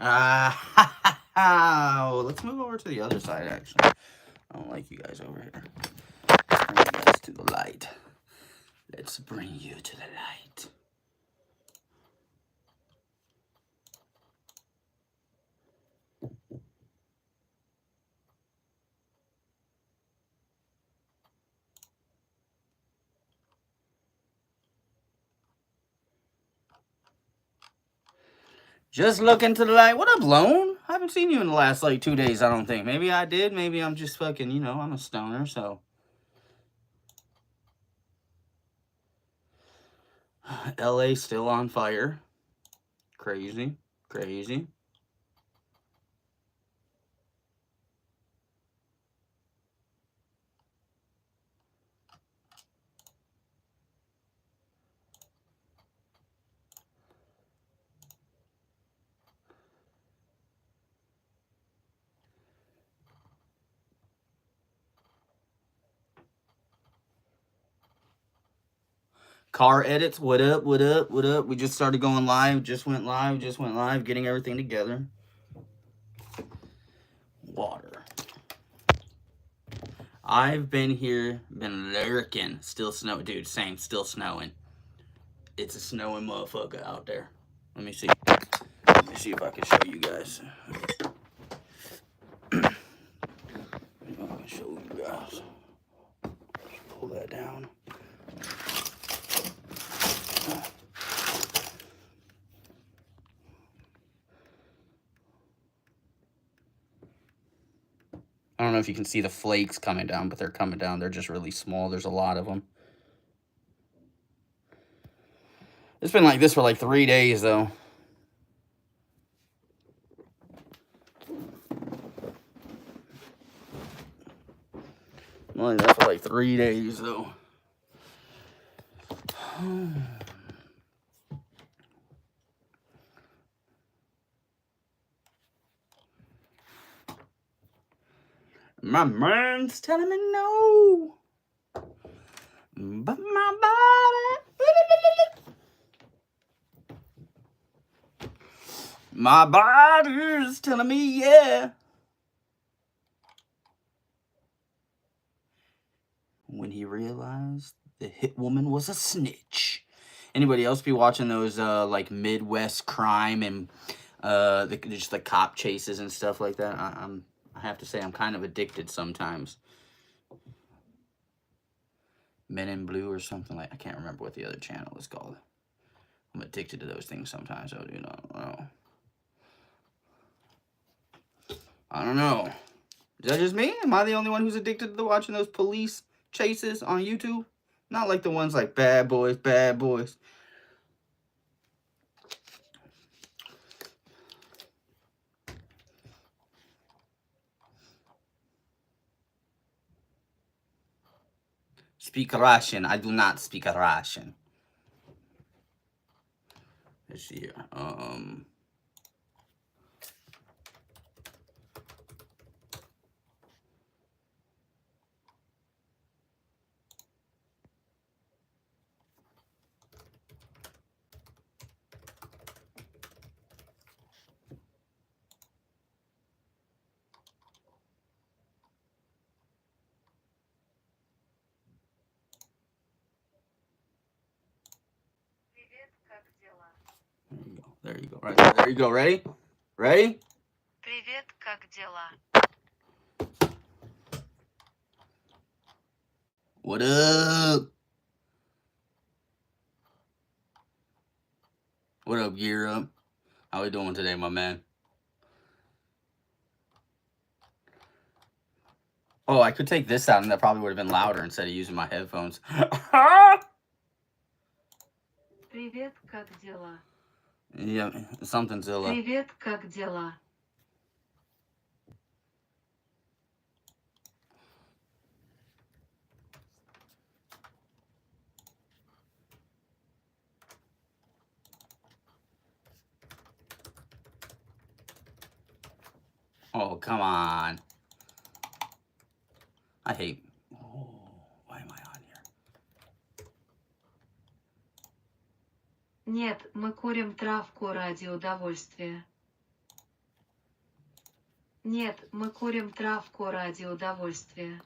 Let's move over to the other side, actually. I don't like you guys over here. Bring you guys to the light. Let's bring you to the light. Just look into the light. What up, Lone? I haven't seen you in the last, like, 2 days, I don't think. Maybe I did. Maybe I'm just fucking, you know, I'm a stoner, so. LA still on fire. Crazy. Crazy. Car edits, what up, what up, what up? We just started going live, just went live, getting everything together. Water. I've been here, been lurking. Still snow, dude, same, still snowing. It's a snowing motherfucker out there. Let me see. Let me see if I can show you guys. I can show you guys. Pull that down. I don't know if you can see the flakes coming down, but they're coming down. They're just really small. There's a lot of them. It's been like this for like 3 days, though. Like that for like 3 days, though. My mind's telling me no, but my body's telling me yeah. When he realized the hit woman was a snitch. Anybody else be watching those like Midwest crime and just the cop chases and stuff like that? I have to say I'm kind of addicted sometimes. Men in Blue or something like, I can't remember what the other channel is called. I'm addicted to those things sometimes. So, dude, I don't know. Is that just me? Am I the only one who's addicted to watching those police chases on YouTube? Not like the ones like Bad Boys, Bad Boys. Speak Russian. I do not speak Russian. Let's see here. There you go. Right there you go. Ready? Ready? Привет, как дела? What up? What up, Gear Up? How we doing today, my man? Oh, I could take this out and that probably would have been louder instead of using my headphones. Привет, как дела? Yeah, something Zilla. Привет, как дела? Oh, come on. I hate... Oh, why am I on here? Нет, мы курим травку ради удовольствия. Нет, мы курим травку ради удовольствия.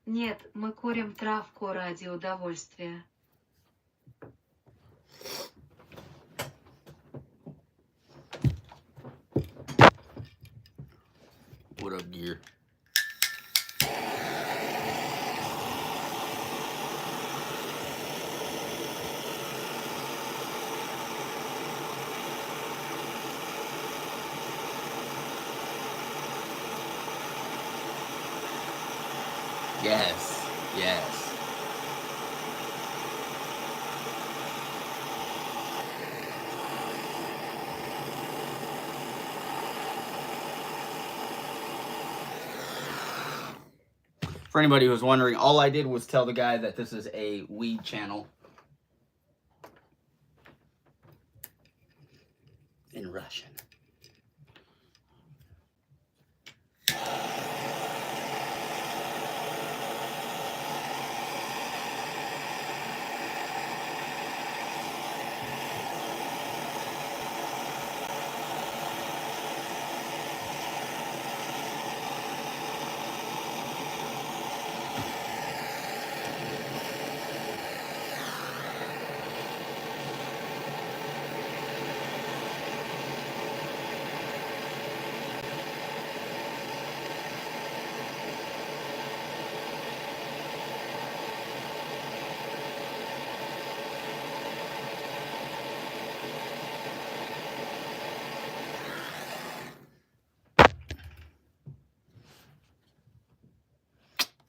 Нет, мы курим травку ради удовольствия. What up, gear? Yes, yes. For anybody who's wondering, all I did was tell the guy that this is a weed channel in Russian.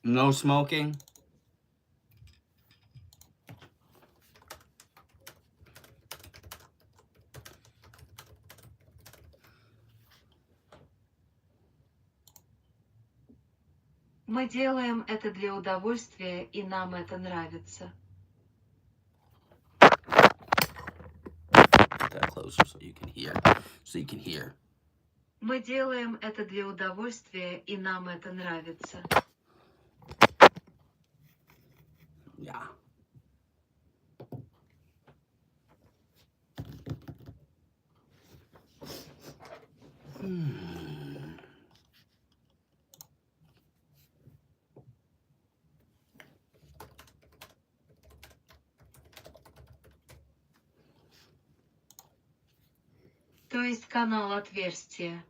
No smoking. Мы делаем это для удовольствия, и нам это нравится. Put that closer so you can hear. So you can hear. Мы делаем это для удовольствия, и нам это нравится. Yeah. То есть канал отверстия.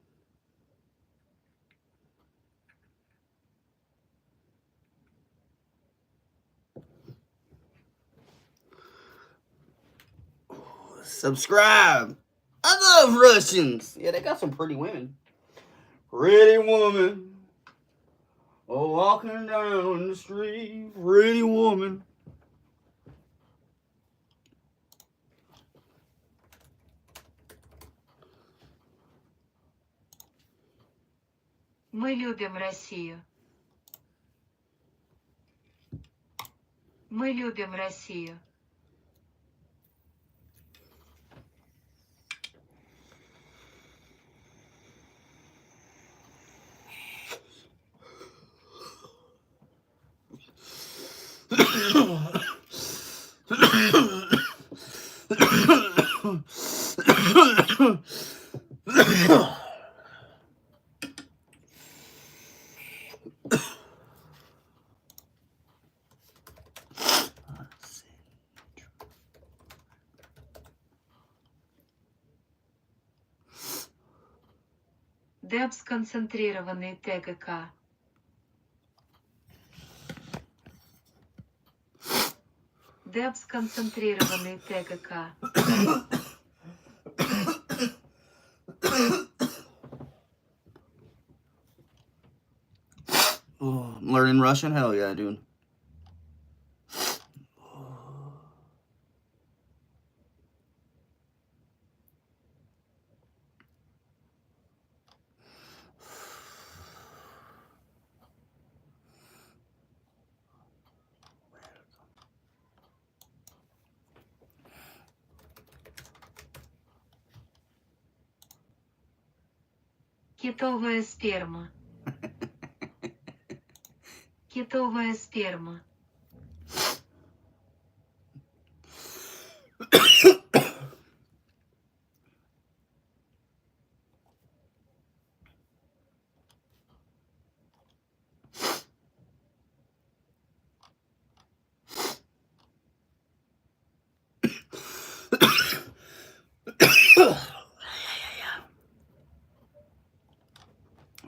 Subscribe. I love Russians. Yeah, they got some pretty women. Pretty woman. Oh, walking down the street. Pretty woman. Мы любим Россию. Мы любим Россию. Депс-концентрированный ТГК. Депс-концентрированный ТГК. Oh, I'm learning Russian? Hell yeah, dude. Китовая сперма. Китовая сперма.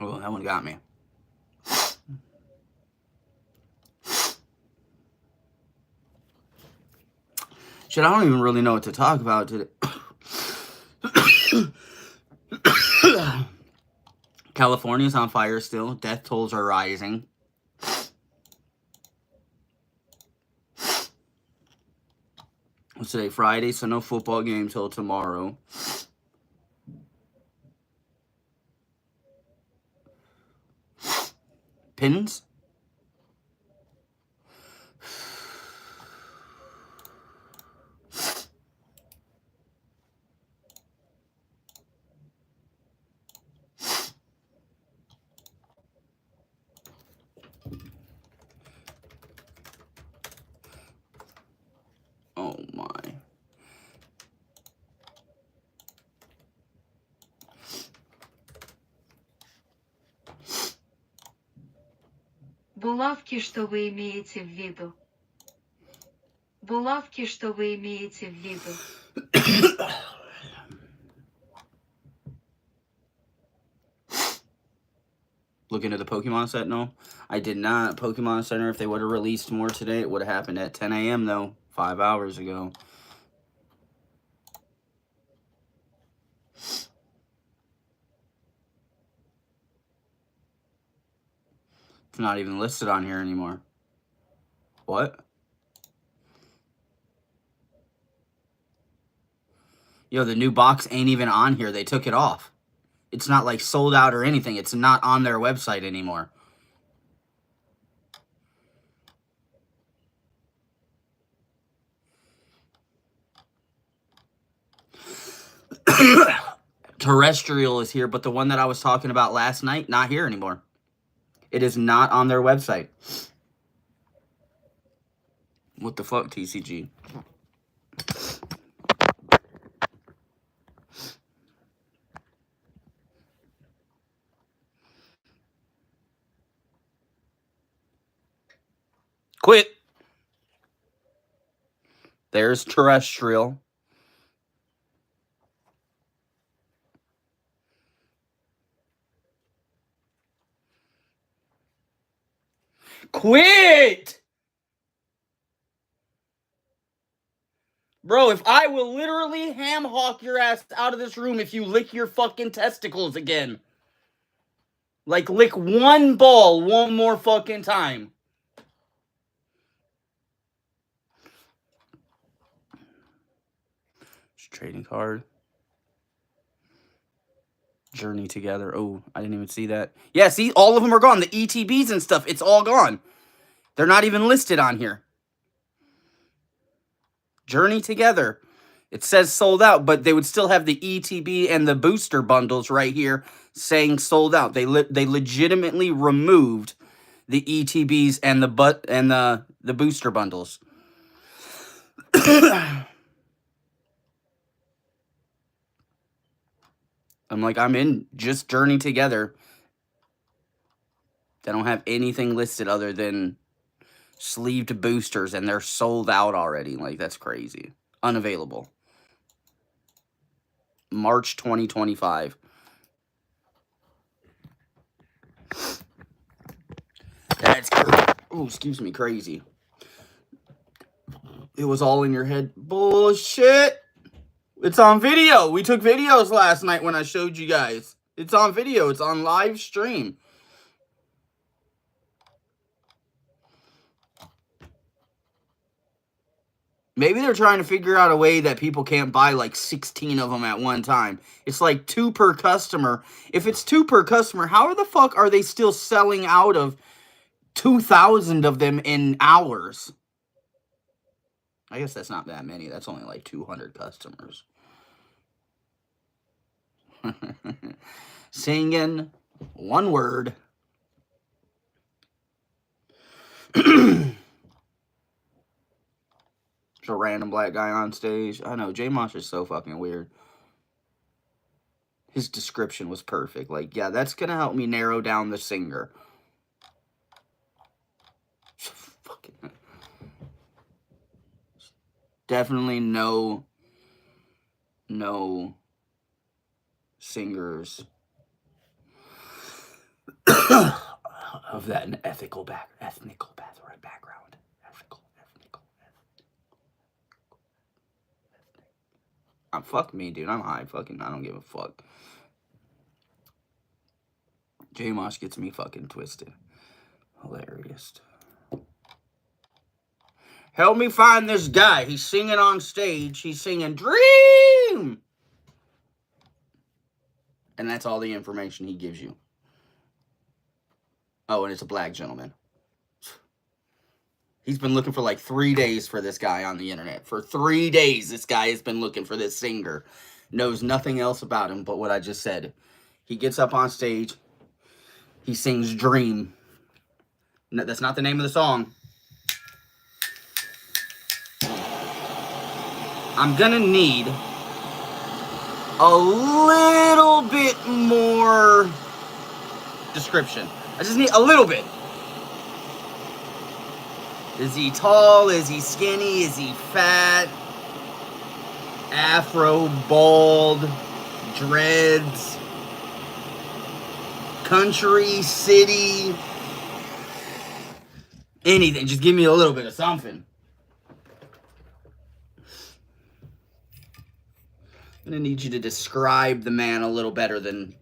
Oh, that one got me. Shit, I don't even really know what to talk about today. California's on fire still. Death tolls are rising. What's today? Friday, so no football game till tomorrow. Pins? Oh my. Булавки, что вы имеете в виду? Булавки, что вы имеете в виду? Look into the Pokemon set? No, I did not. Pokemon Center, if they would have released more today, it would have happened at 10 a.m. though, 5 hours ago. It's not even listed on here anymore. What? Yo, the new box ain't even on here. They took it off. It's not like sold out or anything. It's not on their website anymore. Terrestrial is here, but the one that I was talking about last night, not here anymore. It is not on their website. What the fuck, TCG? Quit. There's Terrestrial. Quit! Bro, if I will literally ham hawk your ass out of this room if you lick your fucking testicles again. Like, lick one ball one more fucking time. Trading card. Journey Together. Oh, I didn't even see that. Yeah, see, all of them are gone. The ETBs and stuff, it's all gone. They're not even listed on here. Journey Together. It says sold out, but they would still have the ETB and the booster bundles right here saying sold out. They legitimately removed the ETBs and the booster bundles. I'm like, I'm in just Journey Together. They don't have anything listed other than sleeved boosters, and they're sold out already. Like, that's crazy. Unavailable. March 2025. That's oh, excuse me, crazy. It was all in your head. Bullshit. It's on video. We took videos last night when I showed you guys. It's on video. It's on live stream. Maybe they're trying to figure out a way that people can't buy like 16 of them at one time. It's like 2 per customer. If it's 2 per customer, how the fuck are they still selling out of 2,000 of them in hours? I guess that's not that many. That's only like 200 customers. Singing one word. There's a random black guy on stage. I know, J Mosh is so fucking weird. His description was perfect. Like, yeah, that's gonna help me narrow down the singer. Fucking definitely no no singers of that ethnical background. Fuck me, dude. I'm high. Fucking, I don't give a fuck. J Mosh gets me fucking twisted. Hilarious. Help me find this guy. He's singing on stage. He's singing Dream. And that's all the information he gives you. Oh, and it's a black gentleman. He's been looking for like 3 days for this guy on the internet. For 3 days, this guy has been looking for this singer. Knows nothing else about him but what I just said. He gets up on stage. He sings Dream. No, that's not the name of the song. I'm gonna need a little bit more description. I just need a little bit. Is he tall? Is he skinny? Is he fat? Afro, bald, dreads, country, city, anything. Just give me a little bit of something. I'm gonna need you to describe the man a little better than...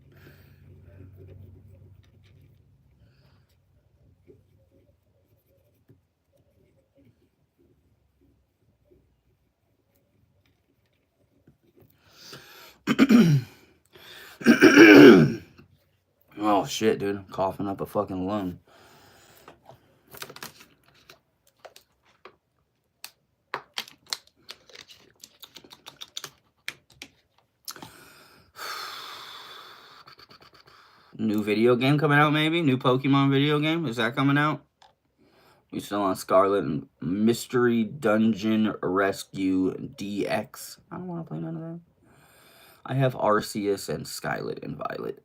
Oh shit, dude. I'm coughing up a fucking lung. New video game coming out, maybe? New Pokemon video game? Is that coming out? We still on Scarlet and Mystery Dungeon Rescue DX. I don't want to play none of that. I have Arceus and Scarlet and Violet.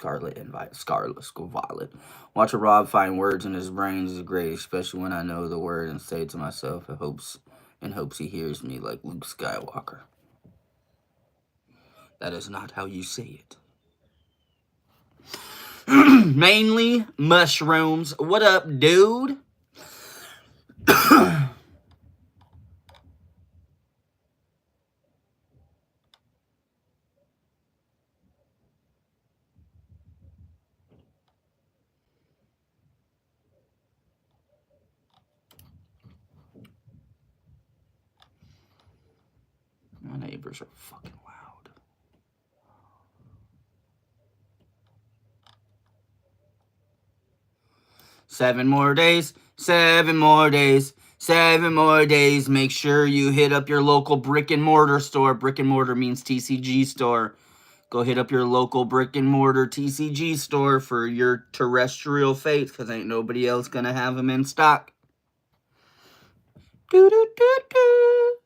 Violet. Watch a Rob find words in his brains is great, especially when I know the word and say it to myself in hopes he hears me like Luke Skywalker. That is not how you say it. Mainly mushrooms. What up, dude? My neighbors are fucking loud. Seven more days. 7 more days. 7 more days. Make sure you hit up your local brick and mortar store. Brick and mortar means TCG store. Go hit up your local brick and mortar TCG store for your terrestrial fates, because ain't nobody else gonna have them in stock. Do do do do.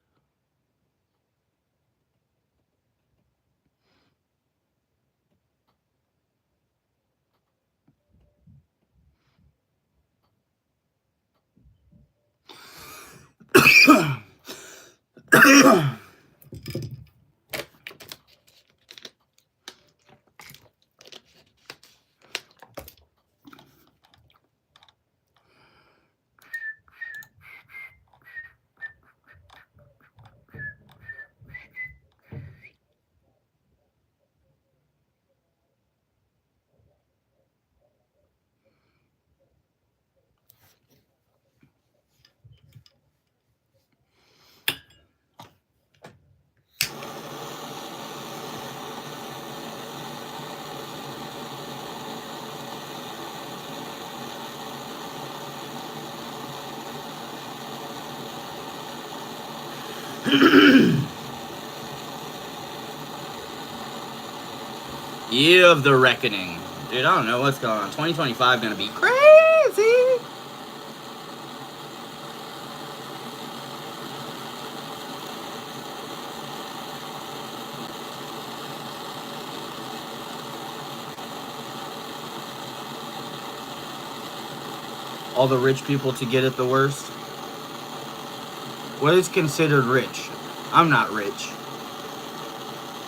Year of the Reckoning. Dude, I don't know what's going on. 2025 gonna be crazy. All the rich people to get it the worst. What is considered rich? I'm not rich.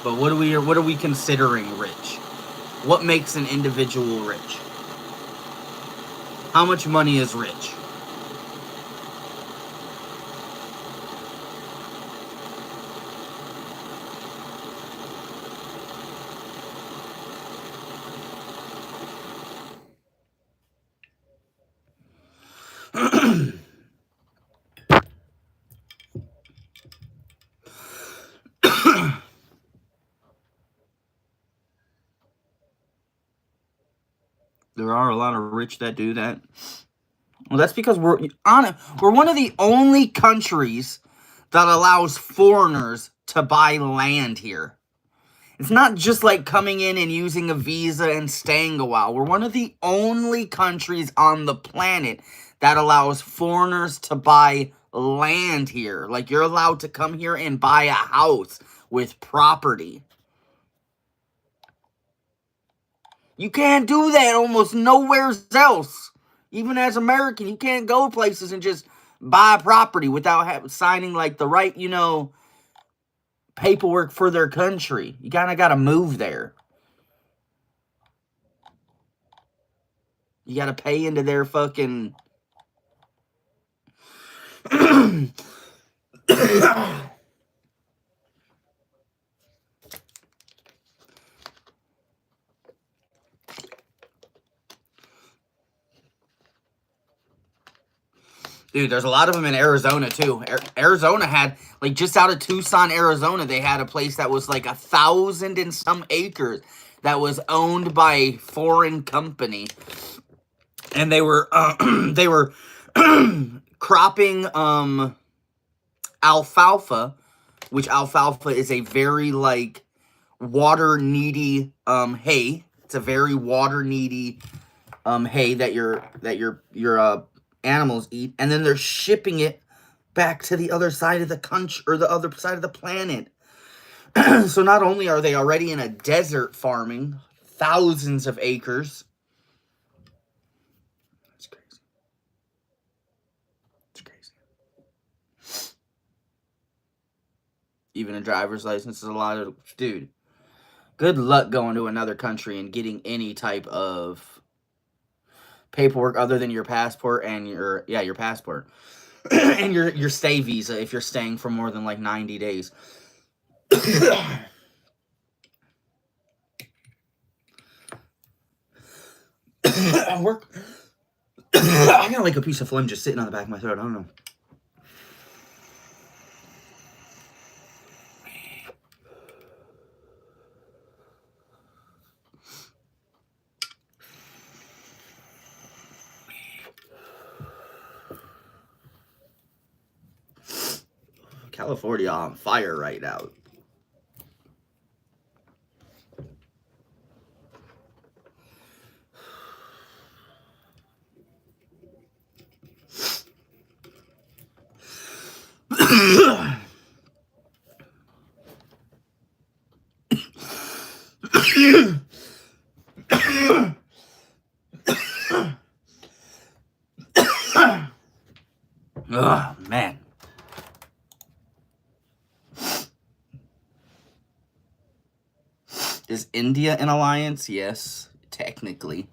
But what are we considering rich? What makes an individual rich? How much money is rich? There are a lot of rich that do that. Well, that's because we're one of the only countries that allows foreigners to buy land here. It's not just like coming in and using a visa and staying a while. We're one of the only countries on the planet that allows foreigners to buy land here. Like, you're allowed to come here and buy a house with property. You can't do that almost nowhere else. Even as American, you can't go places and just buy property without signing like the right, paperwork for their country. You kind of got to move there. You got to pay into their fucking Dude, there's a lot of them in Arizona too. Arizona had, like, just out of Tucson, Arizona, they had a place that was like 1,000 and some acres that was owned by a foreign company, and they were they were cropping alfalfa, which alfalfa is a very like water needy hay. It's a very water needy hay that your animals eat, and then they're shipping it back to the other side of the country or the other side of the planet. So not only are they already in a desert farming thousands of acres, it's crazy. It's crazy. Even a driver's license is a lot of, dude. Good luck going to another country and getting any type of paperwork other than your passport and your passport and your stay visa if you're staying for more than like 90 days. Work. I got like a piece of phlegm just sitting on the back of my throat. I don't know. California on fire right now. Oh, man. Is India an alliance? Yes, technically.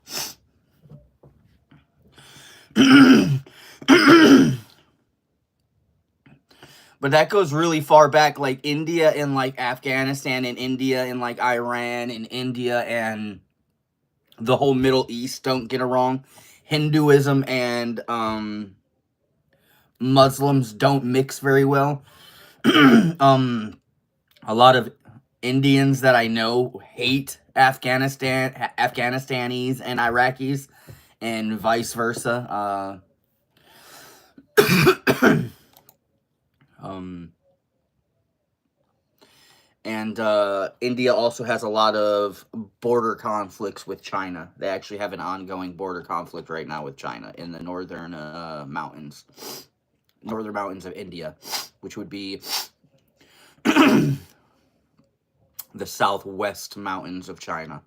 But that goes really far back, like India and like Afghanistan and India and like Iran and India and the whole Middle East, don't get it wrong. Hinduism and Muslims don't mix very well. A lot of Indians that I know hate Afghanistanis and Iraqis, and vice versa. And India also has a lot of border conflicts with China. They actually have an ongoing border conflict right now with China in the northern mountains of India, which would be the southwest mountains of China.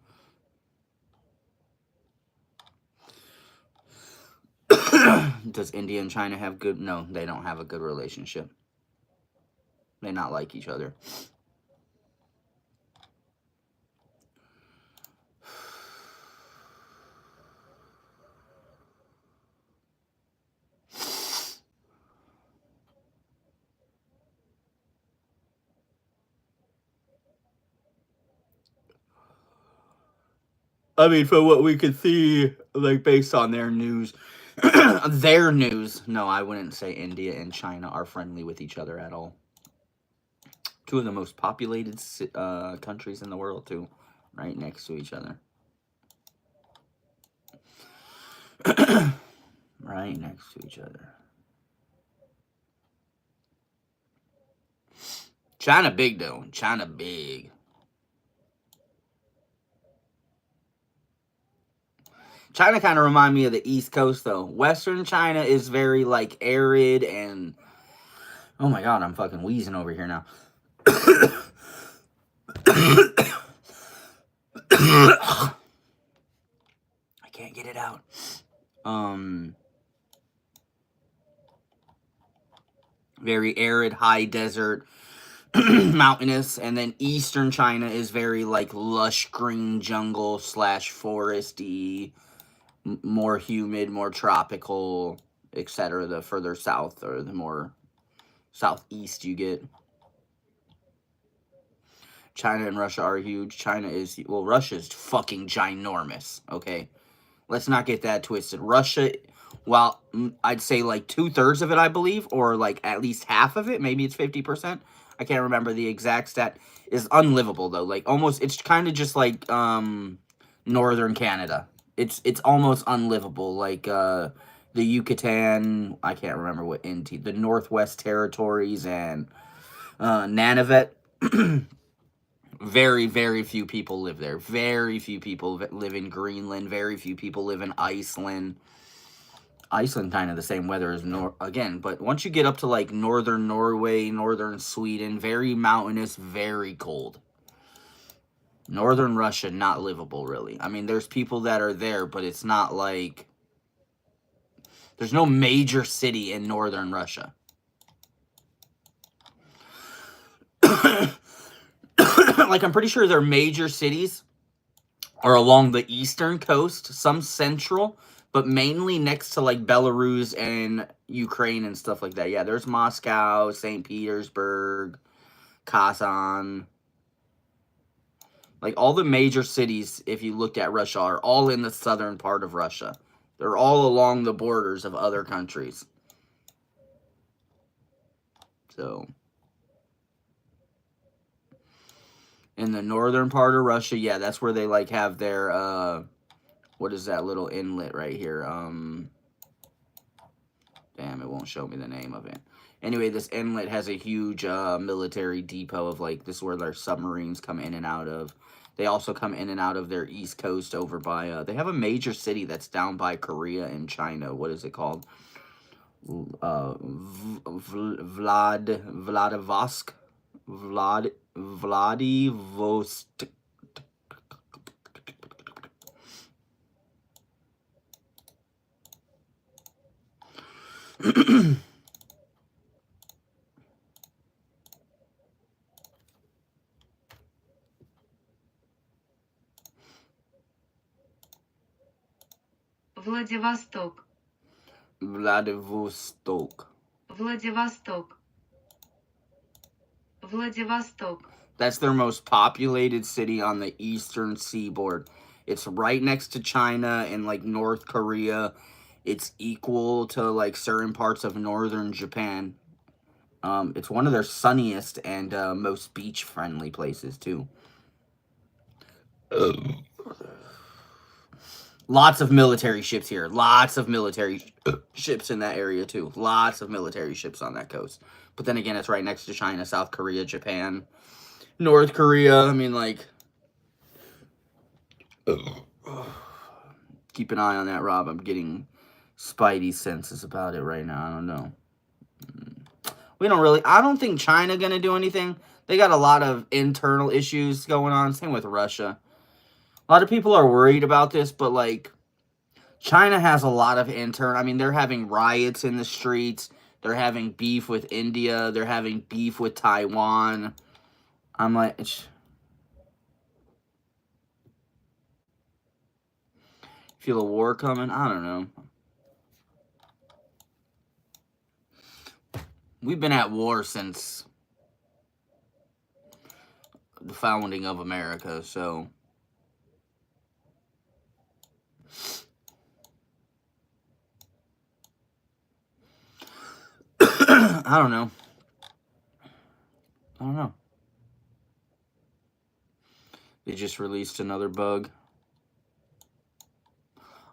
Does India and China have good? No, they don't have a good relationship. They not like each other. I mean, from what we could see, like based on their news, their news. No, I wouldn't say India and China are friendly with each other at all. Two of the most populated countries in the world, too, right next to each other. Right next to each other. China big though. China big. China kind of remind me of the East Coast though. Western China is very like arid and oh my god, I'm fucking wheezing over here now. I can't get it out. Very arid, high desert, mountainous, and then Eastern China is very like lush green jungle slash foresty, more humid, more tropical, etc. The further south or the more southeast you get. China and Russia are huge. China is, well, Russia's fucking ginormous, okay? Let's not get that twisted. Russia, well, I'd say like 2/3 of it, I believe, or like at least half of it, maybe it's 50%. I can't remember the exact stat, is unlivable though. Like almost, it's kind of just like northern Canada. It's almost unlivable. Like the Yucatan, I can't remember what NT, the Northwest Territories and Nunavut. Very, very few people live there. Very few people live in Greenland. Very few people live in Iceland. Iceland kind of the same weather as again, but once you get up to like northern Norway, northern Sweden, very mountainous, very cold. Northern Russia, not livable really. I mean, there's people that are there, but it's not like there's no major city in northern Russia. Like I'm pretty sure their major cities are along the eastern coast, some central, but mainly next to like Belarus and Ukraine and stuff like that. Yeah, there's Moscow, St. Petersburg, Kazan. Like all the major cities, if you looked at Russia, are all in the southern part of Russia. They're all along the borders of other countries. So, in the northern part of Russia, yeah, that's where they like have their what is that little inlet right here? Damn, it won't show me the name of it. Anyway, this inlet has a huge military depot of like, this is where their submarines come in and out of. They also come in and out of their east coast over by, they have a major city that's down by Korea and China. What is it called? Vladivostok. Vladivostok. Владивосток. Vladivostok. Владивосток. Vladivostok. That's their most populated city on the eastern seaboard. It's right next to China and like North Korea. It's equal to like certain parts of northern Japan. It's one of their sunniest and most beach-friendly places too. Lots of military ships here. Lots of military ships in that area too. Lots of military ships on that coast. But then again, it's right next to China, South Korea, Japan, North Korea. I mean, like, keep an eye on that, Rob. I'm getting spidey senses about it right now. I don't know. I don't think China gonna do anything. They got a lot of internal issues going on. Same with Russia. A lot of people are worried about this, but like, China has a lot of I mean, they're having riots in the streets. They're having beef with India. They're having beef with Taiwan. I'm like, feel a war coming? I don't know. We've been at war since the founding of America, so I don't know. I don't know. They just released another bug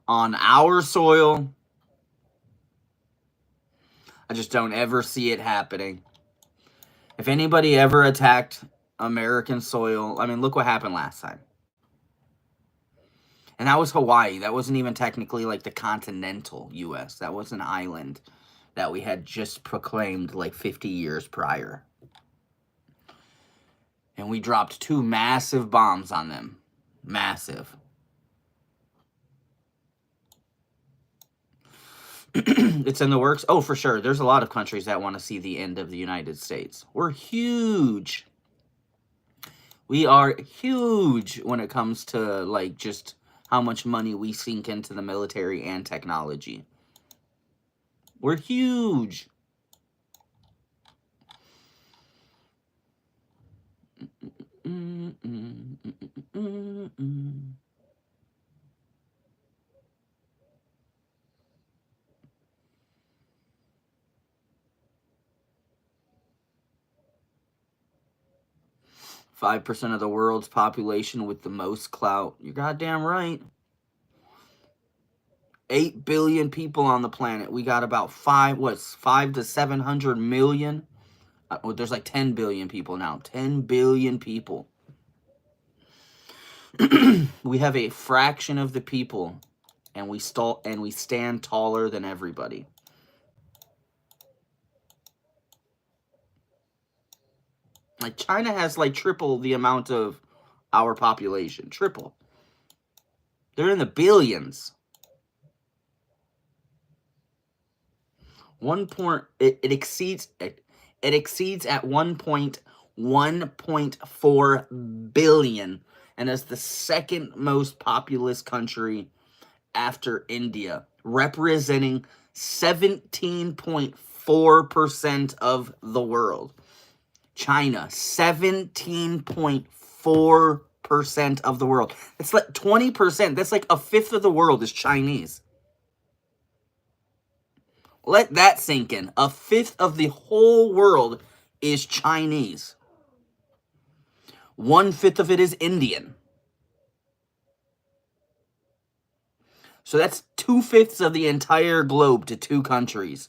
on our soil. I just don't ever see it happening. If anybody ever attacked American soil, I mean, look what happened last time. And that was Hawaii. That wasn't even technically like the continental U.S. That was an island that we had just proclaimed like 50 years prior. And we dropped 2 massive bombs on them. Massive. It's in the works. Oh, for sure. There's a lot of countries that want to see the end of the United States. We're huge. We are huge when it comes to like just how much money we sink into the military and technology. We're huge. Mm, mm, mm, mm, mm. 5% of the world's population with the most clout. You're goddamn right. 8 billion people on the planet. We got about 5 to 700 million. There's like 10 billion people now. 10 billion people. We have a fraction of the people, and we stand taller than everybody. Like China has like triple the amount of our population. Triple. They're in the billions. It exceeds at 1.4 billion, and is the second most populous country after India, representing 17.4% of the world. China, 17.4% of the world. It's like 20%. That's like a fifth of the world is Chinese. Let that sink in. A fifth of the whole world is Chinese. 1/5 of it is Indian. So that's 2/5 of the entire globe to 2 countries.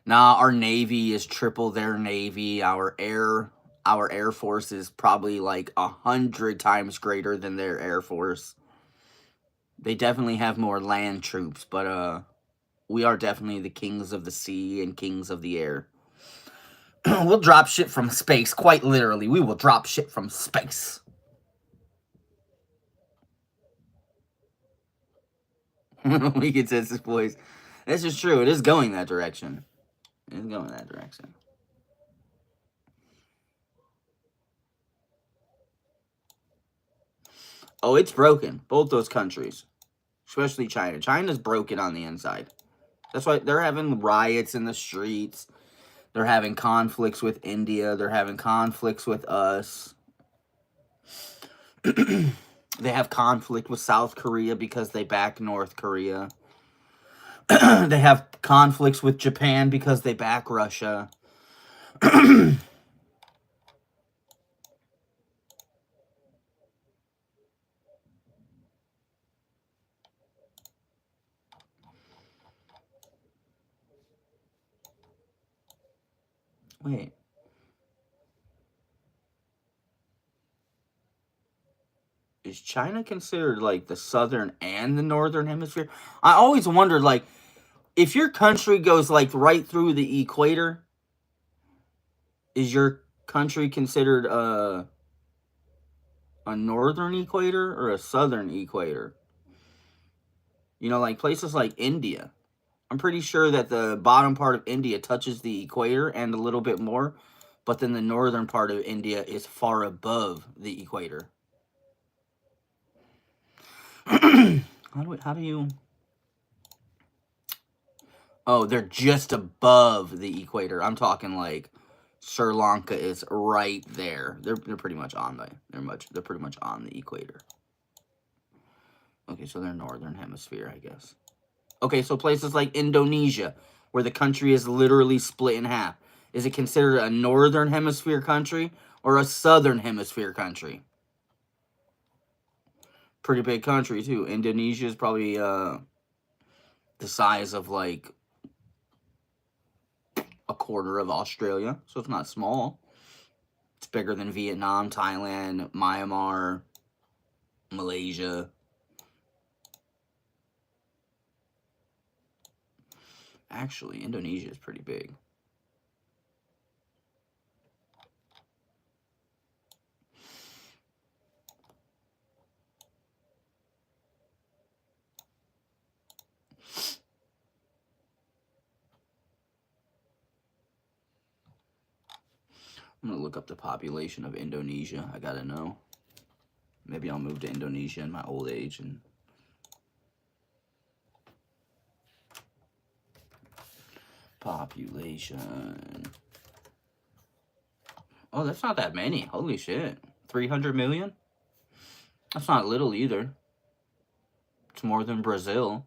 Nah, our Navy is triple their Navy. Our Air Force is probably like 100 times greater than their Air Force. They definitely have more land troops, but we are definitely the kings of the sea and kings of the air. We'll drop shit from space, quite literally. We will drop shit from space. We can sense this voice. This is true. It is going that direction. It is going that direction. Oh, it's broken. Both those countries. Especially China. China's broken on the inside. That's why they're having riots in the streets. They're having conflicts with India. They're having conflicts with us. They have conflict with South Korea because they back North Korea. They have conflicts with Japan because they back Russia. Wait. Is China considered like the southern and the northern hemisphere? I always wondered, like, if your country goes like right through the equator, is your country considered a northern equator or a southern equator? You know, like places like India. I'm pretty sure that the bottom part of India touches the equator and a little bit more, but then the northern part of India is far above the equator. How do you... Oh, they're just above the equator. I'm talking like Sri Lanka is right there. They're pretty much on they're pretty much on the equator. Okay, so they're northern hemisphere, I guess. Okay, so places like Indonesia, where the country is literally split in half, is it considered a northern hemisphere country or a southern hemisphere country? Pretty big country too. Indonesia is probably the size of like a quarter of Australia, so it's not small. It's bigger than Vietnam, Thailand, Myanmar, Malaysia. Actually, Indonesia is pretty big. I'm gonna look up the population of Indonesia. I gotta know. Maybe I'll move to Indonesia in my old age and population. Oh, that's not that many. Holy shit. 300 million? That's not little either. It's more than Brazil.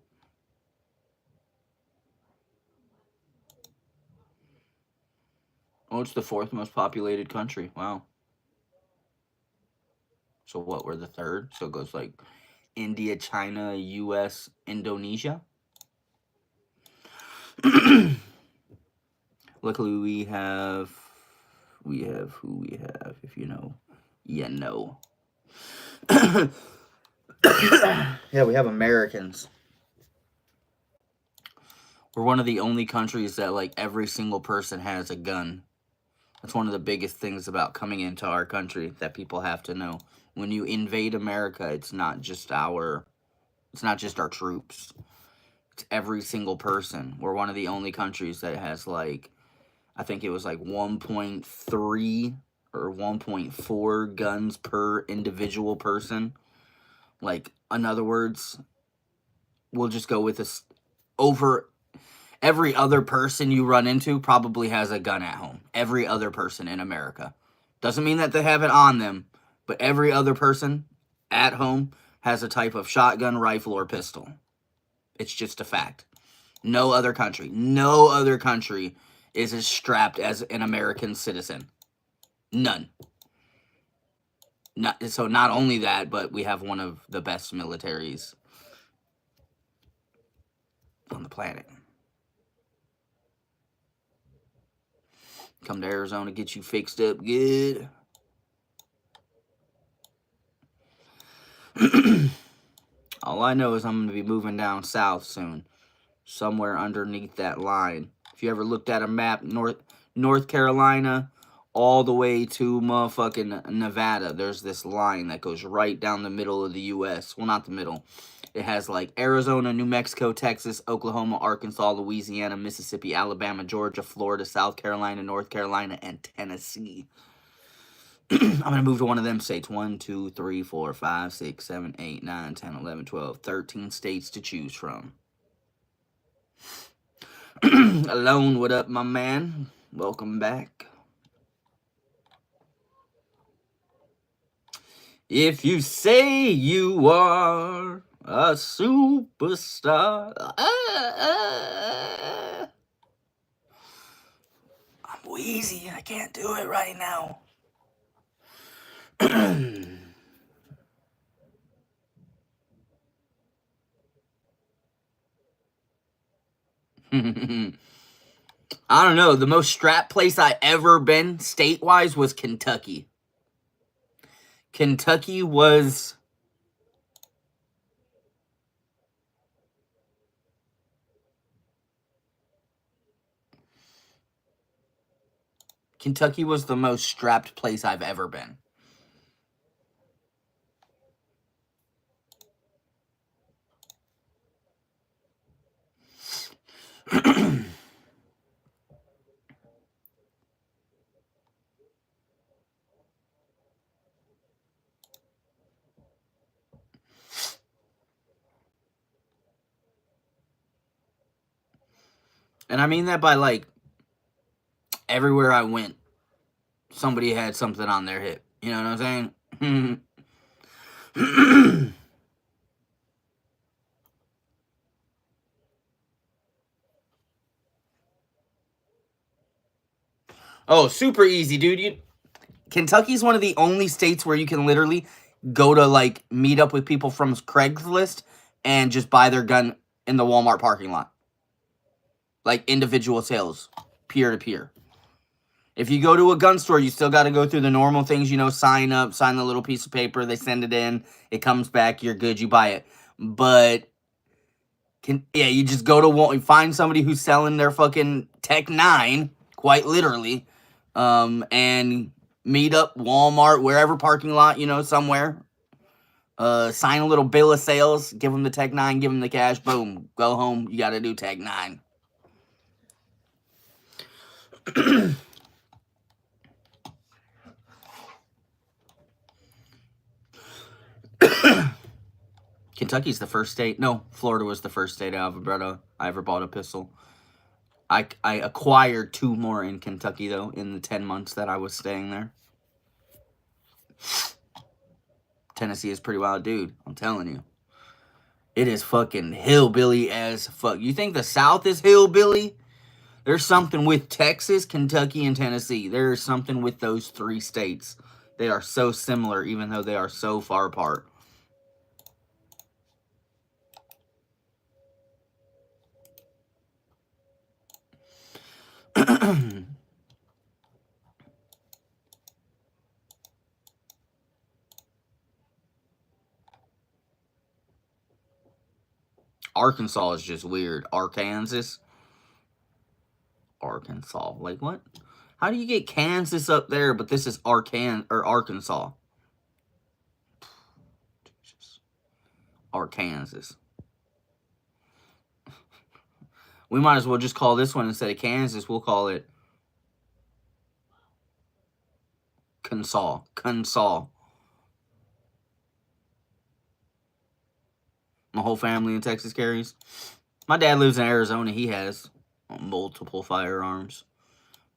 Oh, it's the fourth most populated country. Wow. So what, we're the third? So it goes like India, China, US, Indonesia. Luckily we have who we have, if you know. You know. Yeah, we have Americans. We're one of the only countries that like every single person has a gun. That's one of the biggest things about coming into our country that people have to know. When you invade America, it's not just our troops. It's every single person. We're one of the only countries that has like, I think it was like 1.3 or 1.4 guns per individual person. Like, in other words, we'll just go with this over every other person you run into probably has a gun at home. Every other person in America. Doesn't mean that they have it on them, but every other person at home has a type of shotgun, rifle, or pistol. It's just a fact. No other country is as strapped as an American citizen. None. Not only that, but we have one of the best militaries on the planet. Come to Arizona, get you fixed up good. All I know is I'm going to be moving down south soon. Somewhere underneath that line. If you ever looked at a map, North Carolina, all the way to motherfucking Nevada, there's this line that goes right down the middle of the U.S. Well, not the middle. It has like Arizona, New Mexico, Texas, Oklahoma, Arkansas, Louisiana, Mississippi, Alabama, Georgia, Florida, South Carolina, North Carolina, and Tennessee. I'm going to move to one of them states. 1, 2, 3, 4, 5, 6, 7, 8, 9, 10, 11, 12, 13 states to choose from. Alone, what up, my man? Welcome back. If you say you are a superstar, I'm wheezy. I can't do it right now. I don't know. The most strapped place I ever been state-wise was Kentucky. Kentucky was the most strapped place I've ever been. And I mean that by like everywhere I went. somebody had something on their hip. You know what I'm saying? Oh, super easy, dude. Kentucky's one of the only states where you can literally go to like meet up with people from Craigslist and just buy their gun in the Walmart parking lot. Like individual sales, peer to peer. If you go to a gun store, you still got to go through the normal things, sign up, sign the little piece of paper, they send it in, it comes back, you're good, you buy it. But you just go to find somebody who's selling their fucking Tech 9, quite literally, and meet up Walmart, wherever parking lot, somewhere. Sign a little bill of sales, give them the Tech 9, give them the cash, boom, go home, you got to do Tech 9. Kentucky's the first state. No, Florida was the first state I ever bought a pistol. I acquired 2 more in Kentucky, though, in the 10 months that I was staying there. Tennessee is pretty wild, dude. I'm telling you. It is fucking hillbilly as fuck. You think the South is hillbilly? There's something with Texas, Kentucky, and Tennessee. There is something with those 3 states. They are so similar, even though they are so far apart. Arkansas is just weird. Arkansas. Like what? How do you get Kansas up there, but this is Arkansas? Jesus. Arkansas. We might as well just call this one, instead of Kansas, we'll call it Kansas. My whole family in Texas carries. My dad lives in Arizona. He has multiple firearms.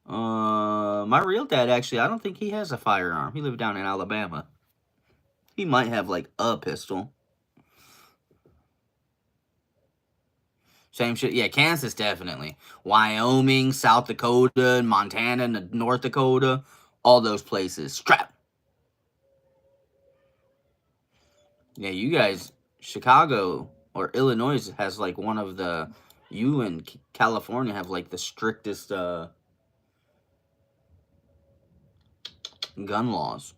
My real dad, actually, I don't think he has a firearm. He lived down in Alabama. He might have like a pistol. Same shit. Yeah, Kansas definitely. Wyoming, South Dakota, Montana, North Dakota, all those places. Strap. Yeah, you guys, Chicago or Illinois has like one of the. You and California have like the strictest gun laws.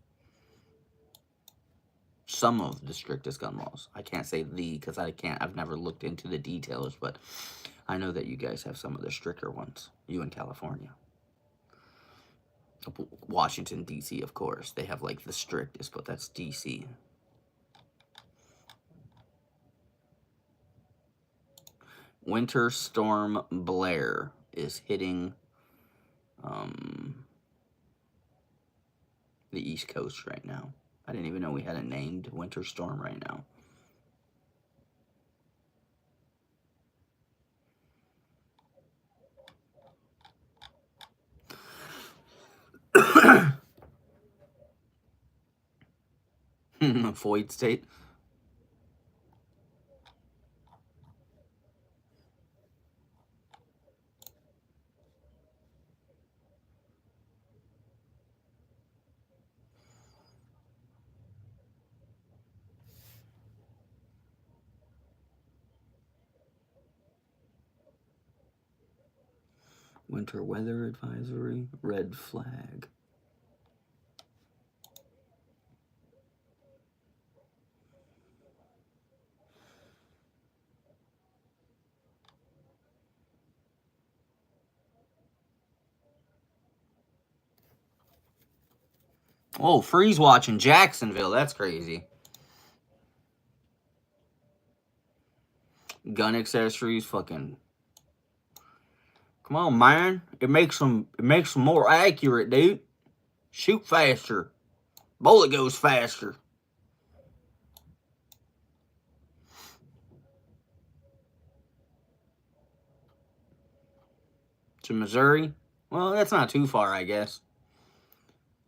Some of the strictest gun laws. I can't say because I've never looked into the details, but I know that you guys have some of the stricter ones. You in California. Washington, D.C., of course. They have like the strictest, but that's D.C. Winter Storm Blair is hitting the East Coast right now. I didn't even know we had a named winter storm right now. Floyd State. Winter weather advisory. Red flag. Oh, freeze watch in Jacksonville. That's crazy. Gun accessories, fucking. Come on, man. It makes them more accurate, dude. Shoot faster. Bullet goes faster. To Missouri? Well, that's not too far, I guess.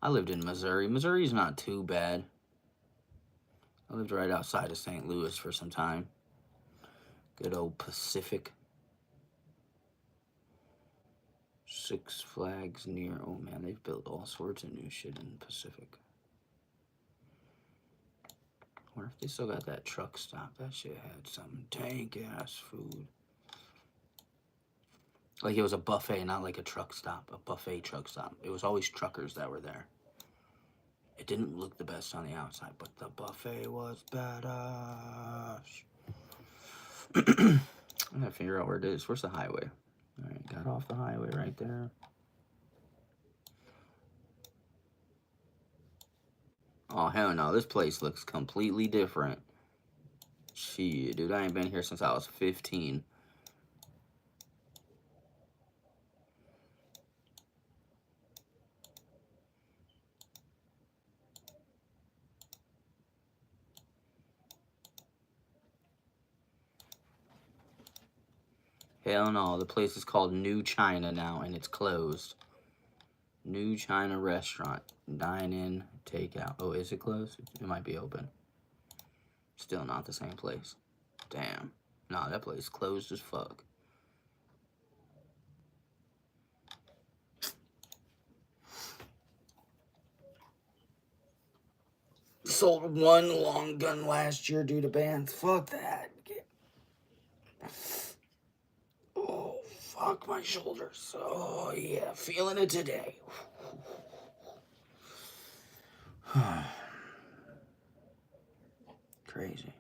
I lived in Missouri. Missouri's not too bad. I lived right outside of St. Louis for some time. Good old Pacific. Six Flags near. Oh man, they've built all sorts of new shit in the Pacific. I wonder if they still got that truck stop. That shit had some dank ass food. Like it was a buffet, not like a truck stop. A buffet truck stop. It was always truckers that were there. It didn't look the best on the outside, but the buffet was badass. I gotta figure out where it is. Where's the highway? Alright, got off the highway right there. Oh, hell no. This place looks completely different. Shit, dude, I ain't been here since I was 15. Hell no. The place is called New China now, and it's closed. New China restaurant. Dine in, take out. Oh, is it closed? It might be open. Still not the same place. Damn. Nah, that place closed as fuck. Sold one long gun last year due to bans. Fuck that. Oh, fuck my shoulders. Oh, yeah. Feeling it today. Crazy.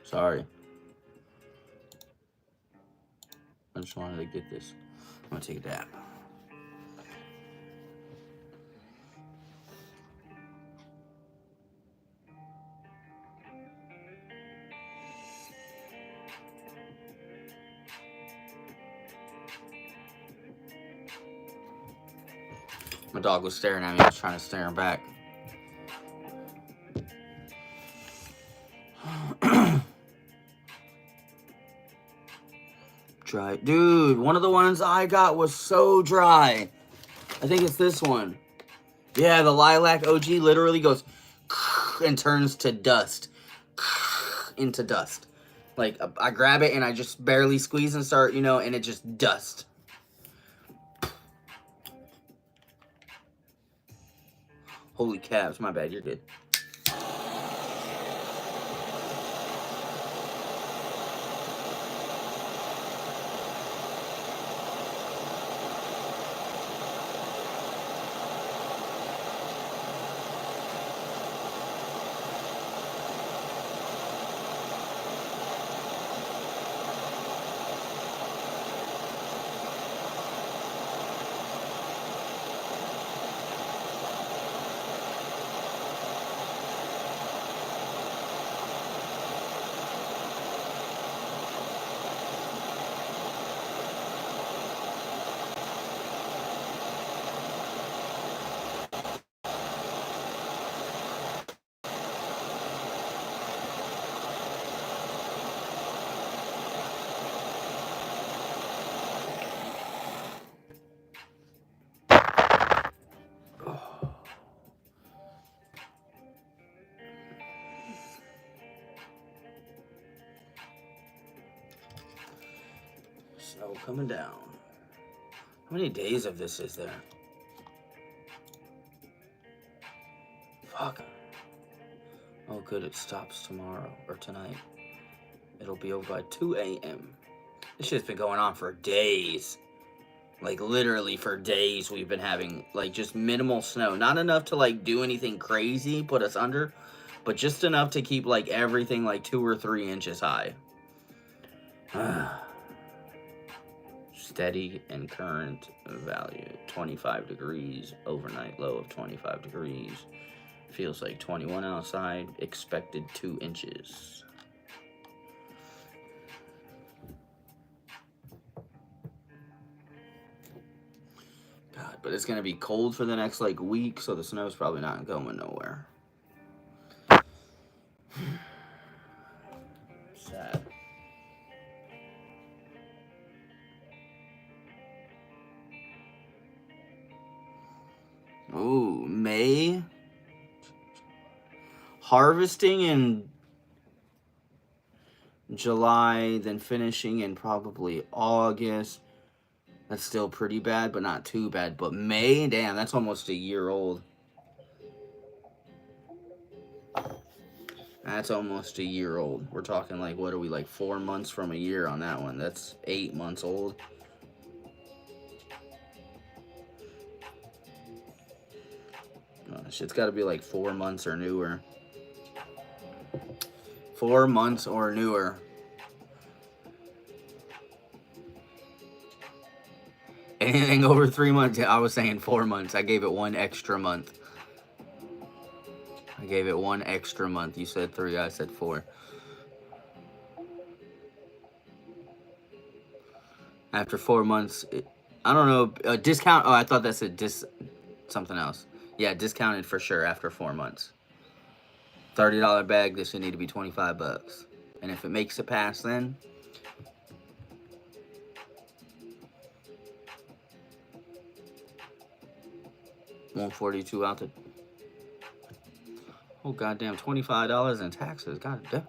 Sorry. I just wanted to get this. I'm gonna take a dab. My dog was staring at me. I was trying to stare him back. Dry. Dude, one of the ones I got was so dry. I think it's this one. Yeah, the Lilac OG literally goes and turns to dust. Into dust. Like, I grab it and I just barely squeeze and start, you know, and it just dust. Holy calves, my bad, you're good. Snow coming down. How many days of this is there? Fuck. Oh, good, it stops tomorrow, or tonight. It'll be over by 2 a.m. This shit's been going on for days. Like, literally for days we've been having, like, just minimal snow. Not enough to, like, do anything crazy, put us under, but just enough to keep, like, everything, like, 2 or 3 inches high. Steady and current value, 25 degrees, overnight low of 25 degrees. Feels like 21 outside, expected 2 inches. But it's going to be cold for the next like week, so the snow's probably not going nowhere. Sad. Ooh, May. Harvesting in July, then finishing in probably August. That's still pretty bad, but not too bad. But May, damn, that's almost a year old. That's almost a year old. We're talking like, what are we, like 4 months from a year on that one? That's 8 months old. Shit's got to be like 4 months or newer. 4 months or newer. Anything over 3 months, I was saying 4 months. I gave it 1 extra month. I gave it 1 extra month. You said 3, I said 4. After 4 months, I don't know, discount. Oh, I thought that said something else. Yeah, discounted for sure after 4 months. $30 bag, this should need to be $25. And if it makes it past then, $142 out the. Oh goddamn, $25 in taxes. God damn.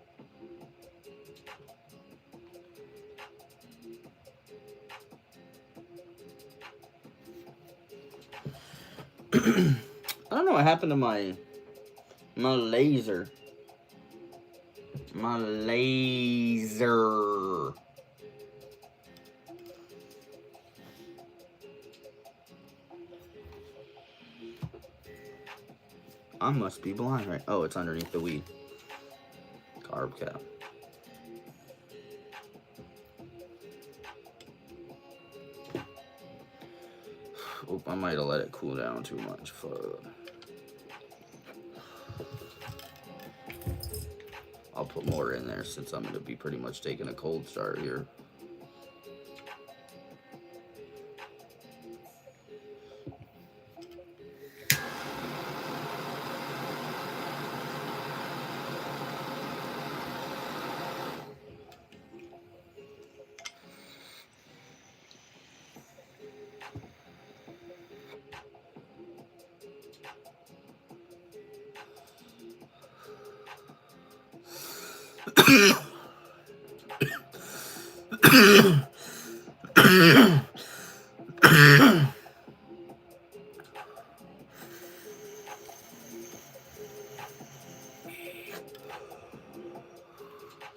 I don't know what happened to my laser. My laser. I must be blind, right? Oh, it's underneath the weed. Carb cap. Oop, I might have let it cool down too much. Fuck. I'll put more in there since I'm going to be pretty much taking a cold start here.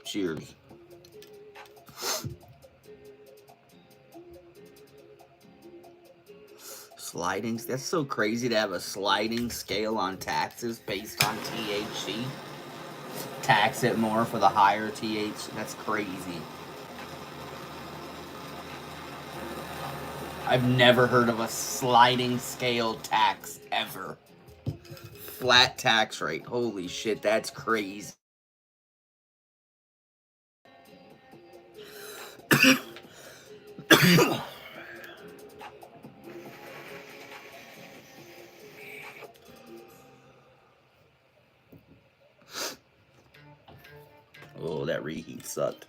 Cheers. Sliding. That's so crazy to have a sliding scale on taxes based on THC. Tax it more for the higher THC. That's crazy. I've never heard of a sliding scale tax ever. Flat tax rate. Holy shit, that's crazy. Oh, that reheat sucked.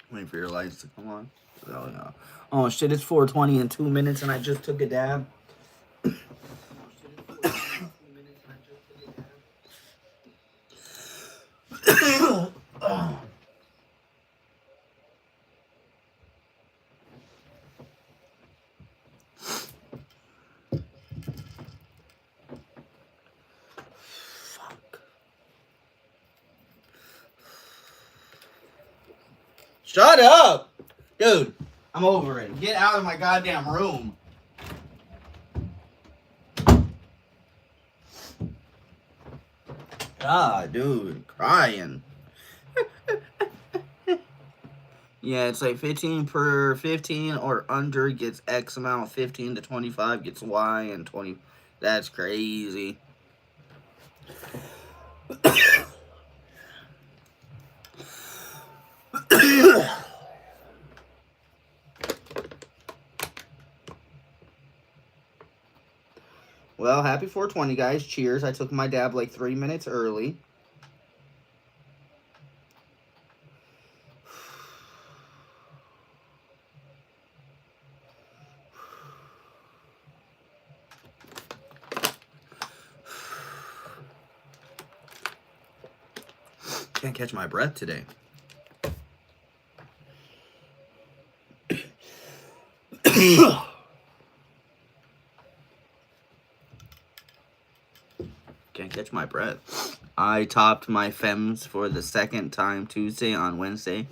Waiting for your lights to come on. Oh, no. Oh shit, it's 4:20 in 2 minutes and I just took a dab. Shut up! Dude, I'm over it. Get out of my goddamn room. God, dude, crying. Yeah, it's like 15 per 15 or under gets X amount. 15 to 25 gets Y, and 20. That's crazy. Well, happy 420, guys. Cheers. I took my dab like 3 minutes early. Can't catch my breath today. Can't catch my breath. I topped my FEMS for the second time Tuesday on Wednesday,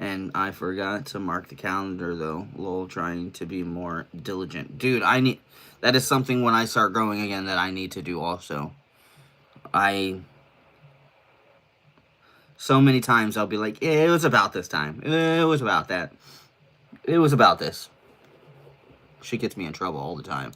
and I forgot to mark the calendar though. Lol, trying to be more diligent. Dude, that is something when I start growing again that I need to do also. So many times I'll be like, it was about this time. It was about that. It was about this. She gets me in trouble all the time.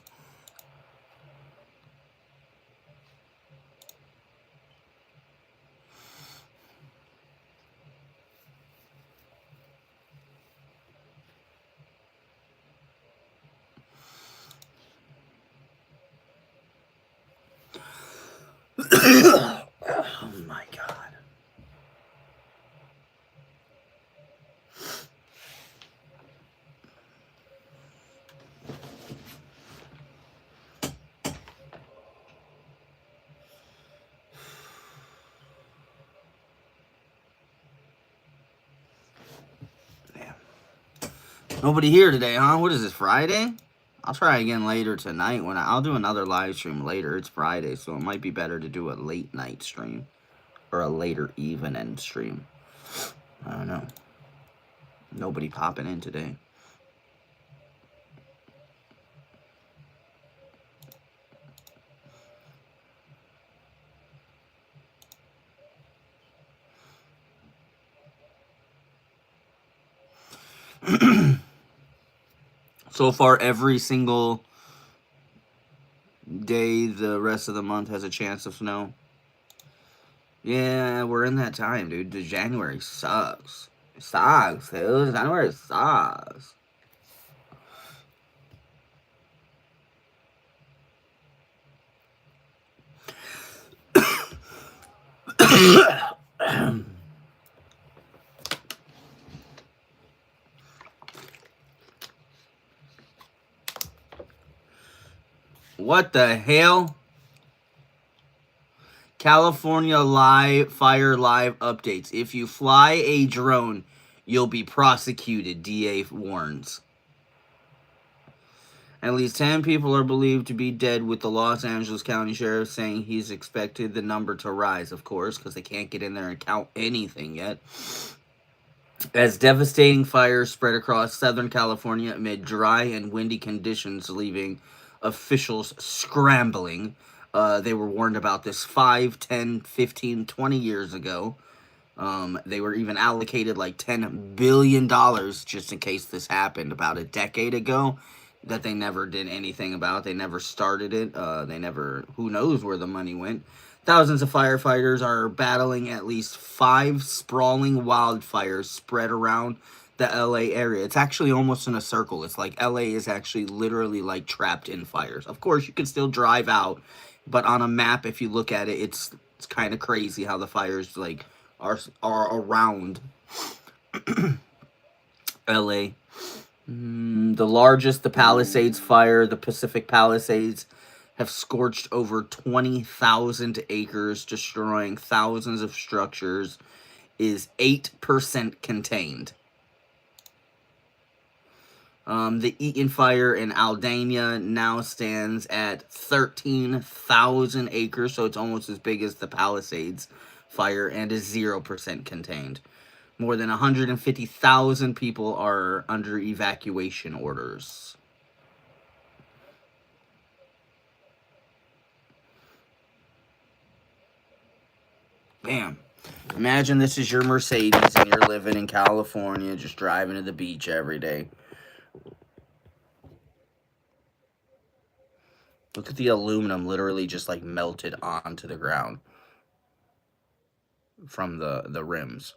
Oh my god. Nobody here today, huh? What is this, Friday? I'll try again later tonight I'll do another live stream later. It's Friday, so it might be better to do a late night stream or a later evening stream. I don't know. Nobody popping in today. So far, every single day the rest of the month has a chance of snow. Yeah, we're in that time, dude. The January sucks. It sucks, dude. January sucks. What the hell? California fire live updates. If you fly a drone, you'll be prosecuted, DA warns. At least 10 people are believed to be dead, with the Los Angeles County Sheriff saying he's expected the number to rise, of course, because they can't get in there and count anything yet. As devastating fires spread across Southern California amid dry and windy conditions, leaving officials scrambling. They were warned about this 5, 10, 15, 20 years ago. They were even allocated like $10 billion just in case this happened about a decade ago, that they never did anything about. They never started it. Who knows where the money went. Thousands of firefighters are battling at least 5 sprawling wildfires spread around the LA area. It's actually almost in a circle. It's like LA is actually literally like trapped in fires. Of course, you can still drive out, but on a map, if you look at it, it's kind of crazy how the fires like are around LA. The largest, the Palisades fire, the Pacific Palisades, have scorched over 20,000 acres, destroying thousands of structures, is 8% contained. The Eaton fire in Aldana now stands at 13,000 acres, so it's almost as big as the Palisades fire, and is 0% contained. More than 150,000 people are under evacuation orders. Bam. Imagine this is your Mercedes and you're living in California, just driving to the beach every day. Look at the aluminum literally just like melted onto the ground from the rims.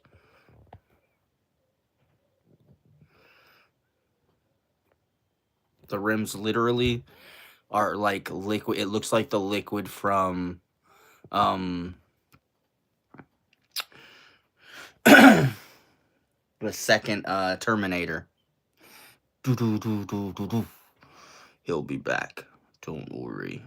The rims literally are like liquid. It looks like the liquid from the second Terminator. He'll be back. Don't worry.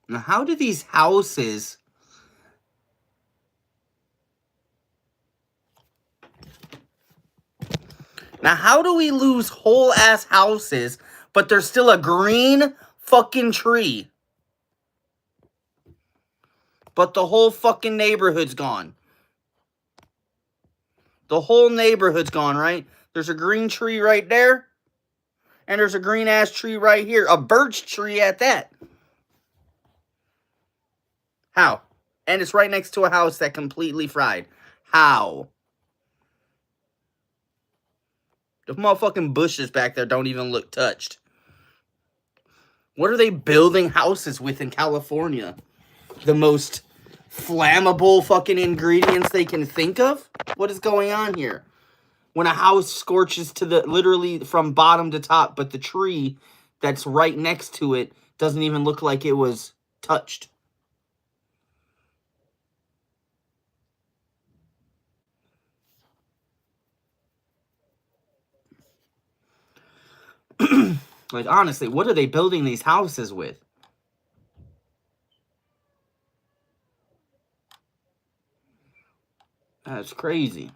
Now, how do these houses... Now, how do we lose whole-ass houses, but there's still a green fucking tree? But the whole fucking neighborhood's gone. The whole neighborhood's gone, right? There's a green tree right there. And there's a green-ass tree right here. A birch tree at that. How? And it's right next to a house that completely fried. How? The motherfucking bushes back there don't even look touched. What are they building houses with in California? The most flammable fucking ingredients they can think of? What is going on here? When a house scorches to the literally from bottom to top, but the tree that's right next to it doesn't even look like it was touched. Like, honestly, what are they building these houses with? That's crazy.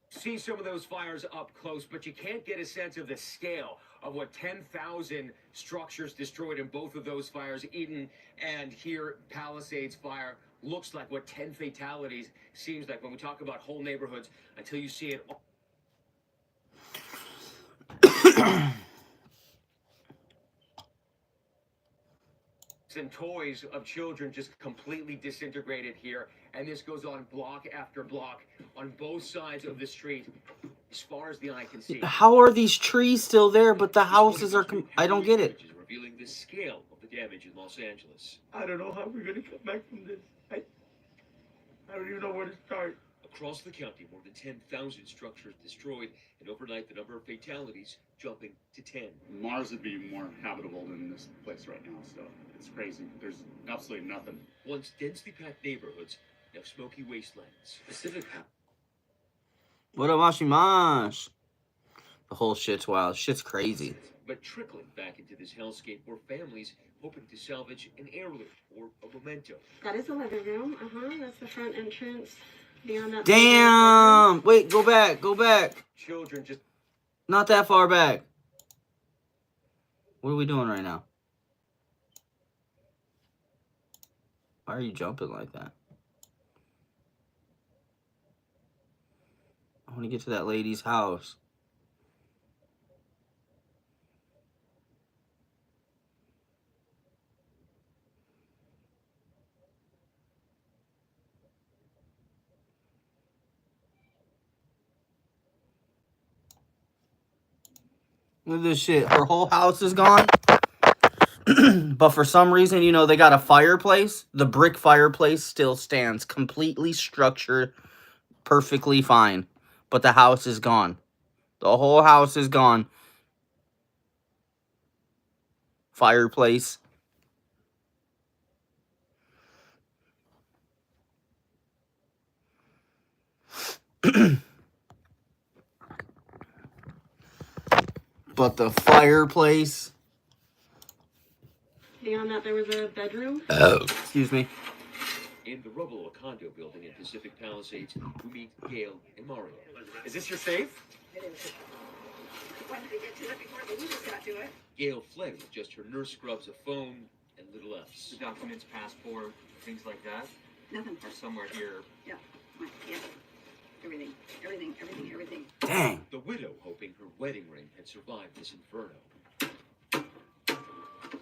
See some of those fires up close, but you can't get a sense of the scale of what 10,000 structures destroyed in both of those fires. Eden and here, Palisades fire looks like what 10 fatalities seems like when we talk about whole neighborhoods until you see it. And toys of children just completely disintegrated here, and this goes on block after block on both sides of the street as far as the eye can see. How are these trees still there, but the houses are... I don't get it. Revealing the scale of the damage in Los Angeles. I don't know how we're going to come back from this. I don't even know where to start. Across the county, more than 10,000 structures destroyed, and overnight the number of fatalities jumping to 10. Mars would be more habitable than this place right now, so it's crazy. There's absolutely nothing. Once densely packed neighborhoods, now smoky wastelands. Pacific. What up, Mashimash? The whole shit's wild. Shit's crazy. But trickling back into this hellscape were families hoping to salvage an heirloom or a memento. That is the living room. That's the front entrance. Beyond that. Damn! Wait, go back. Go back. Children just... Not that far back. What are we doing right now? Why are you jumping like that? I want to get to that lady's house. Look at this shit. Her whole house is gone. But for some reason, you know, they got a fireplace. The brick fireplace still stands completely structured, perfectly fine. But the house is gone. The whole house is gone. Fireplace. But the fireplace. Beyond that, there was a bedroom. Oh. Excuse me. in the rubble of a condo building in Pacific Palisades, we meet Gail and Mario. Is this your safe? It is. Why did they get to it before the Lucas got to it? Gail fled with just her nurse scrubs, a phone, and little else. The documents, passport, things like that Nothing. are somewhere here. Yeah. Everything. Dang. The widow hoping her wedding ring had survived this inferno.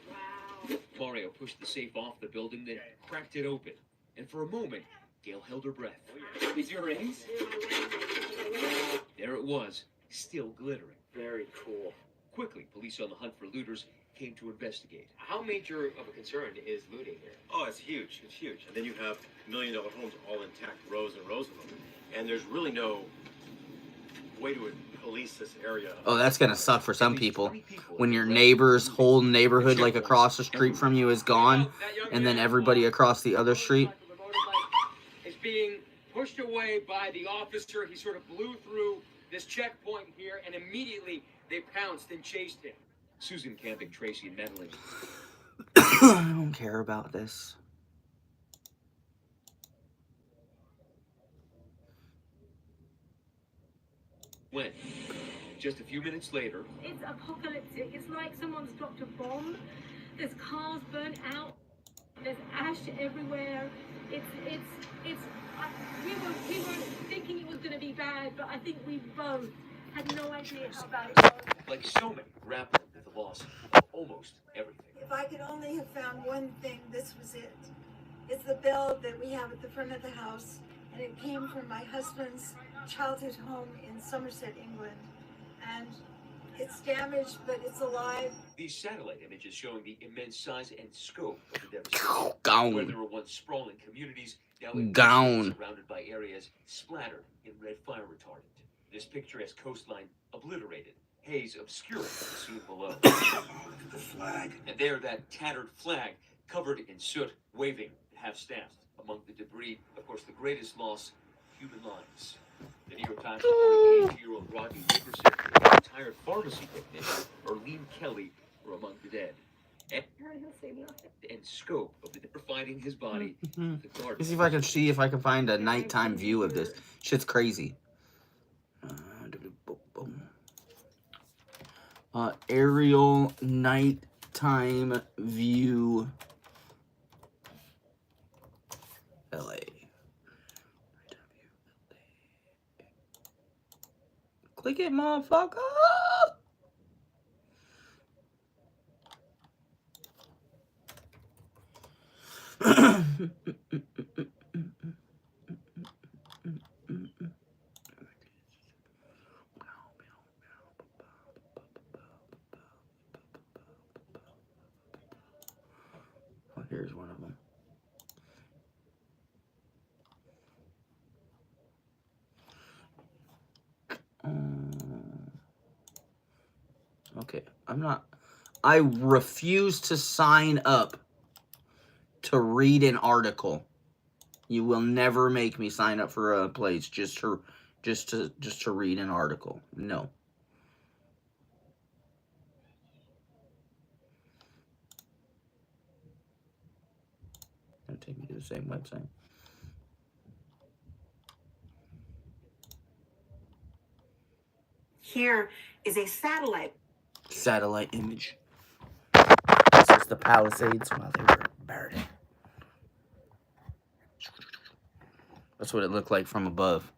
Wow. Mario pushed the safe off the building, then cracked it open. And for a moment, Gail held her breath. These your rings? There it was, still glittering. Very cool. Quickly, police on the hunt for looters came to investigate. How major of a concern is looting here? Oh, it's huge. It's huge. And then you have million-dollar homes all intact, rows and rows of them. And there's really no way to police this area. Oh, that's gonna suck for some people. When your neighbor's whole neighborhood, like across the street from you, is gone, and then everybody across the other street. The motorbike is being pushed away by the officer. He sort of blew through this checkpoint here, and immediately they pounced and chased him. Susan camping Tracy and Madeline. I don't care about this. When, just a few minutes later, It's apocalyptic. It's like someone's dropped a bomb. There's cars burnt out. There's ash everywhere. We weren't thinking it was going to be bad, but I think we both had no idea how bad it was. like so many, grappling with the loss of almost everything. If I could only have found one thing, this was it. It's the bell that we have at the front of the house, and it came from my husband's childhood home in Somerset, England. And it's damaged, but it's alive. These satellite images showing the immense size and scope of the devastation. Where Gone. there were once sprawling communities, now Gone. surrounded by areas splattered in red fire retardant. This picturesque coastline obliterated, haze obscuring the scene below. The flag. And there, that tattered flag, covered in soot, waving at half-staff. Among the debris, of course, the greatest loss, human lives. The New York Times reported 80-year-old Rodney Nickerson and a retired pharmacy technician, Erlene Kelly, were among the dead. And scope of the finding his body, the garden. Let's see if I can find a nighttime view of this. Shit's crazy. Aerial nighttime view. LA. Click it, motherfucker. Oh, here's one of them. Okay, I refuse to sign up to read an article. You will never make me sign up for a place just to read an article. No. It'll take me to the same website. Here is a satellite Image. This is the Palisades while they were burning. That's what it looked like from above.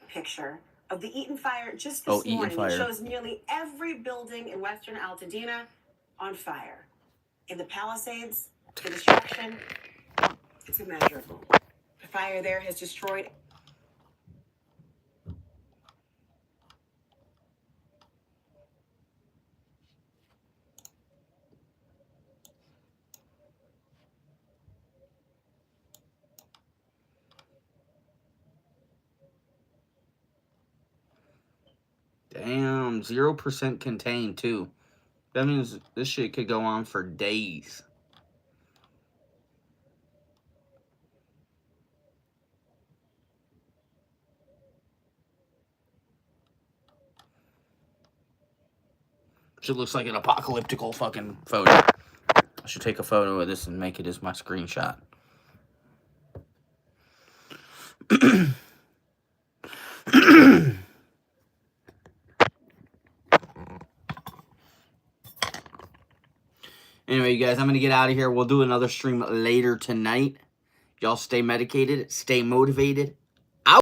picture of the Eaton fire just Oh, this Eaton morning. fire. It shows nearly every building in western Altadena on fire. In the Palisades, the destruction, it's immeasurable. The fire there has destroyed Damn, 0% contained too. That means this shit could go on for days. Shit looks like an apocalyptical fucking photo. I should take a photo of this and make it as my screenshot. Anyway, you guys, I'm going to get out of here. We'll do another stream later tonight. Y'all stay medicated, stay motivated,